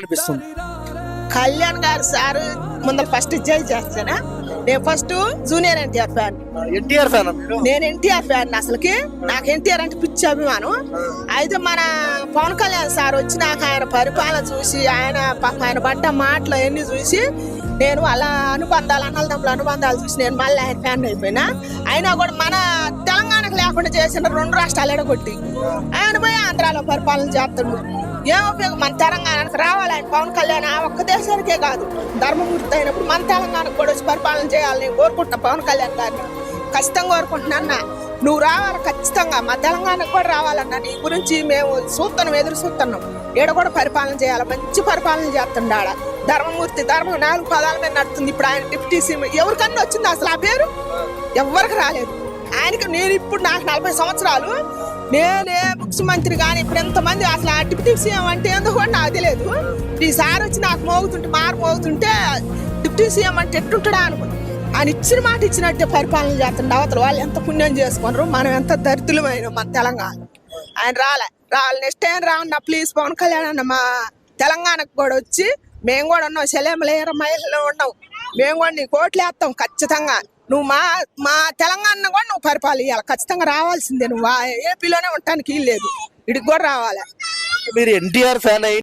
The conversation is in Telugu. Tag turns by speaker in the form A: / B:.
A: అనిపిస్తుంది.
B: కళ్యాణ్ గారు సారు ముందర ఫస్ట్ జై చేస్తానా. నేను first junior NTR fan.
A: NTR fan మీరు?
B: నేను ఎన్టీఆర్ ఫ్యాన్. అసలుకి నాకు ఎన్టీఆర్ అంటే పిచ్చి అభిమానం. అయితే మన పవన్ కళ్యాణ్ సార్ వచ్చి నాకు ఆయన పరిపాలన చూసి ఆయన పడ్డ మాటలు అవన్నీ చూసి నేను అలా అనుబంధాలు అన్నదమ్ముల అనుబంధాలు చూసి నేను మళ్ళీ ఆయన ఫ్యాన్ అయిపోయినా. అయినా కూడా మన తెలంగాణకు లేకుండా చేసిన 2 రాష్ట్రాలు ఎడగొట్టి ఆయన పోయి ఆంధ్రాలో పరిపాలన చేస్తాడు. ఏం ఉపయోగం? మన తెలంగాణకు రావాలి ఆయన పవన్ కళ్యాణ్. ఆ ఒక్క దేశానికే కాదు, ధర్మమూర్తి అయినప్పుడు మన తెలంగాణకు కూడా వచ్చి పరిపాలన చేయాలని నేను కోరుకుంటున్నా. పవన్ కళ్యాణ్ గారిని ఖచ్చితంగా కోరుకుంటున్నా. నువ్వు రావాలి ఖచ్చితంగా, మా తెలంగాణకు కూడా రావాలన్నా. నీ గురించి మేము చూస్తున్నాం, ఎదురు చూస్తున్నాం. ఈడ కూడా పరిపాలన చేయాలి, మంచి పరిపాలన చేస్తుండ. ఆడ ధర్మమూర్తి 4 పదాల మీద నడుతుంది. ఇప్పుడు ఆయన డిప్యూటీ సీఎం ఎవరికన్నా వచ్చింది అసలు ఆ పేరు? ఎవరికి రాలేదు. ఆయనకి నేను ఇప్పుడు నాకు 40 సంవత్సరాలు, నేనే ముఖ్యమంత్రి కానీ ఇప్పుడు ఎంతమంది అసలు ఆ డిప్యూటీ సీఎం అంటే ఎందుకు కూడా నాకు తెలియదు. ఈసారి వచ్చి నాకు మోగుతుంటే డిప్యూటీ సీఎం అంటే ఎట్టుంటాడా అనుకున్నాను. ఆయన ఇచ్చిన మాట ఇచ్చినట్టే పరిపాలన చేస్తుండే. అవతల వాళ్ళు ఎంత పుణ్యం చేసుకున్నారు, మనం ఎంత దరిద్రులమైన మన తెలంగాణ. ఆయన రాలే నెక్స్ట్ టైం రావన్నా ప్లీజ్ పవన్ కళ్యాణ్ అన్న. మా తెలంగాణకు కూడా వచ్చి మేము కూడా ఉన్నాం, సెలెమలేర మహిళలో ఉన్నాం. మేము కూడా నీకు ఓట్లు వేస్తాం ఖచ్చితంగా. నువ్వు మా తెలంగాణ కూడా నువ్వు పరిపాలన ఇవ్వాలి ఖచ్చితంగా. రావాల్సిందే. నువ్వు ఏపీలోనే ఉండటానికి లేదు, ఇడికి కూడా రావాలి.
A: మీరు ఎన్టీఆర్ ఫ్యాన్ అయ్యి